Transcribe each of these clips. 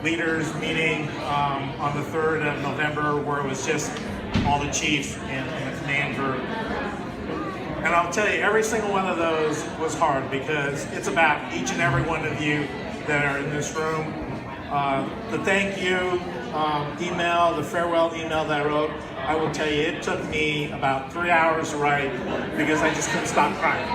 leaders meeting on the 3rd of November, where it was just all the chiefs and the command group. And I'll tell you, every single one of those was hard because it's about each and every one of you that are in this room. The thank you email, the farewell email that I wrote, I will tell you, it took me about 3 hours to write because I just couldn't stop crying.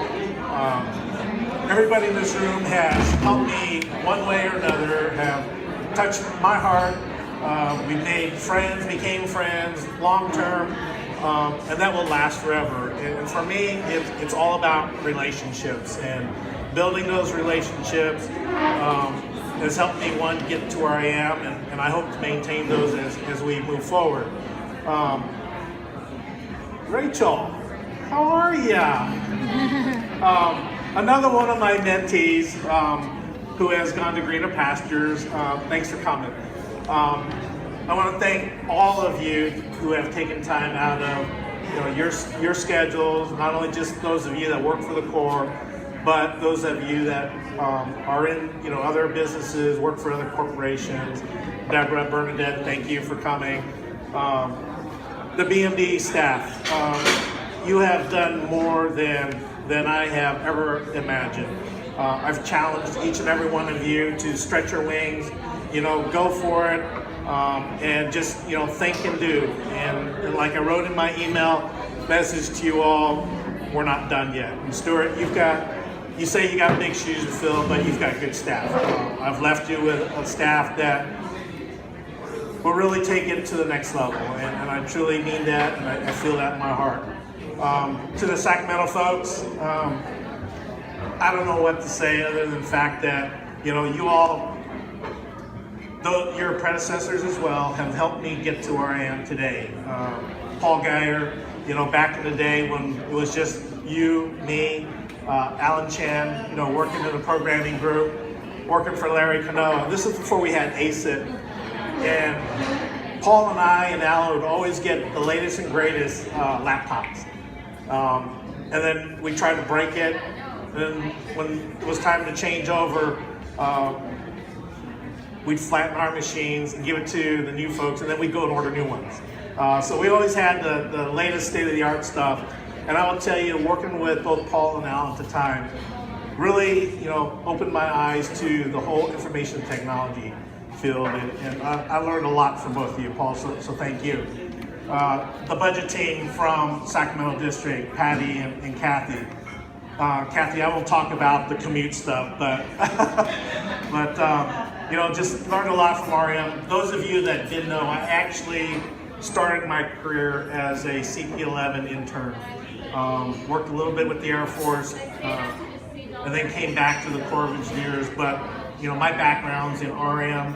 Everybody in this room has helped me one way or another, have touched my heart. We made friends, became friends, long term, and that will last forever. And for me, it's all about relationships, and building those relationships has helped me, one, get to where I am, and I hope to maintain those as we move forward. Rachel, how are ya? Another one of my mentees who has gone to greener pastures, thanks for coming. I want to thank all of you who have taken time out of your schedules, not only just those of you that work for the Corps, but those of you that are in other businesses, work for other corporations. Deborah, Bernadette, thank you for coming. The BMD staff, you have done more than I have ever imagined. I've challenged each and every one of you to stretch your wings, go for it, and just think and do. And like I wrote in my email message to you all, we're not done yet. And Stuart, you say you got big shoes to fill, but you've got good staff. I've left you with a staff that will really take it to the next level, and I truly mean that, and I feel that in my heart. To the Sacramento folks, I don't know what to say other than the fact that you all, though your predecessors as well, have helped me get to where I am today. Paul Geyer, back in the day when it was just you, me, Alan Chan, working in the programming group, working for Larry Cano. This is before we had ACIT. And Paul and I and Alan would always get the latest and greatest laptops. And then we tried to break it. And then when it was time to change over, we'd flatten our machines and give it to the new folks, and then we'd go and order new ones. So we always had the latest state-of-the-art stuff. And I will tell you, working with both Paul and Alan at the time really, opened my eyes to the whole information technology field, and I learned a lot from both of you, Paul, so thank you. The budget team from Sacramento District, Patty and Kathy. Kathy, I won't talk about the commute stuff, but just learned a lot from RM. Those of you that didn't know, I actually started my career as a CP11 intern. Worked a little bit with the Air Force, and then came back to the Corps of Engineers, but my background's in RM.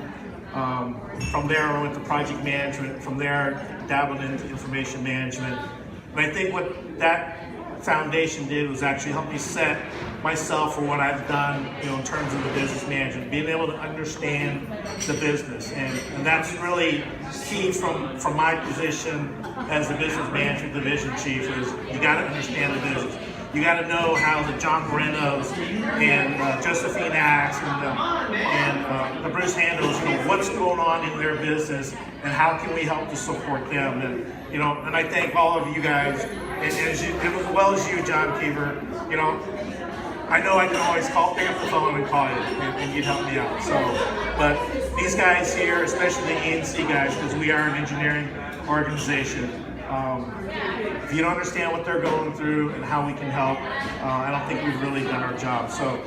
From there I went to project management, from there dabbled into information management. And I think what that foundation did was actually help me set myself for what I've done, in terms of the business management, being able to understand the business. And that's really key from my position as the business management division chief, is you got to understand the business. You got to know how the John Morenos and Josephine Axe and the Bruce Handles, what's going on in their business and how can we help to support them. And I thank all of you guys, and as well as you, John Keever. I know I can always pick up the phone and call you, and you'd help me out. So, but these guys here, especially the E&C guys, because we are an engineering organization. If you don't understand what they're going through and how we can help, I don't think we've really done our job. So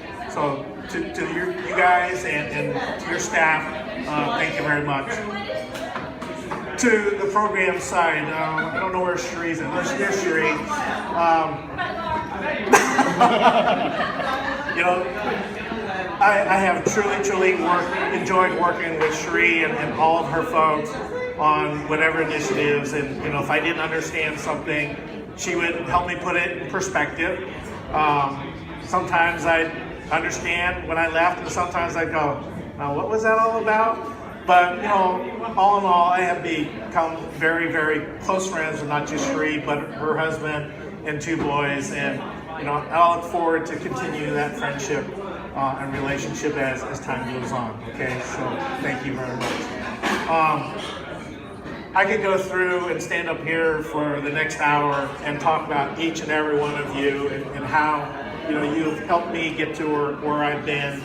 to you guys and to your staff, thank you very much. To the program side, I don't know where Sheree's at. There's Sheree. I have truly enjoyed working with Sheree and all of her folks on whatever initiatives, and if I didn't understand something, she would help me put it in perspective. Sometimes I'd understand when I left, and sometimes I'd go, now what was that all about? But all in all, I have become very, very close friends with not just Sheree, but her husband and two boys, and I look forward to continue that friendship and relationship as time goes on. Okay, so thank you very much. I could go through and stand up here for the next hour and talk about each and every one of you and how you've helped me get to where I've been.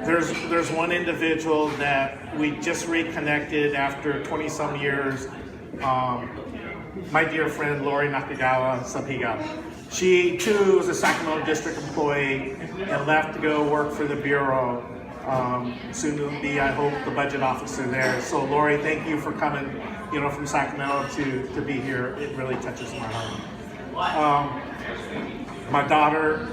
There's one individual that we just reconnected after 20 some years. My dear friend Lori Nakagawa Sapiga. She too was a Sacramento District employee and left to go work for the Bureau. Soon to be, I hope, the budget officer there. So Lori, thank you for coming, from Sacramento to be here. It really touches my heart. My daughter,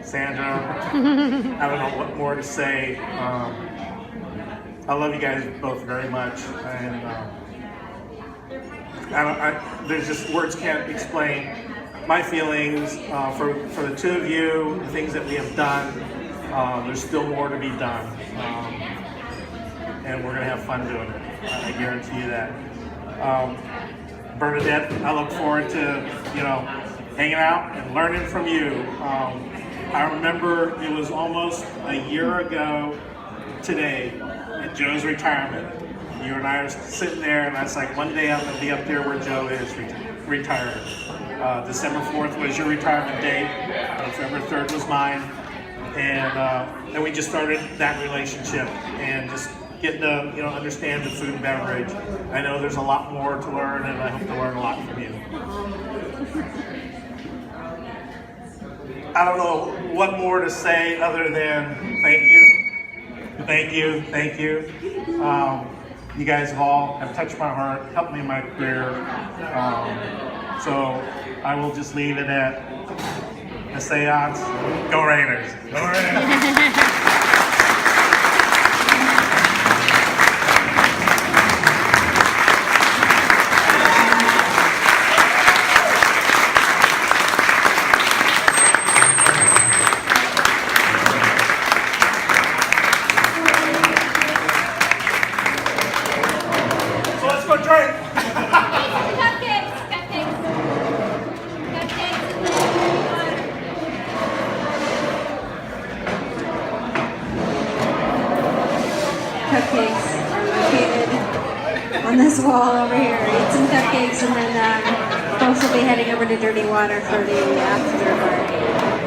Sandra, I don't know what more to say. I love you guys both very much, and there's just words can't explain my feelings for the two of you, the things that we have done. There's still more to be done, and we're going to have fun doing it. I guarantee you that. Bernadette, I look forward to hanging out and learning from you. I remember it was almost a year ago today at Joe's retirement. You and I are sitting there, and I was like, one day I'm going to be up there where Joe is retired. December 4th was your retirement date. November 3rd was mine. And we just started that relationship and just getting to understand the food and beverage. I know there's a lot more to learn, and I hope to learn a lot from you. I don't know what more to say other than thank you. You guys all have touched my heart, helped me in my career. So I will just leave it at a seance. Go Raiders! Go Raiders! So let's go drink! Cupcakes are located on this wall over here. Eat some cupcakes, and then folks will be heading over to Dirty Water for the after party.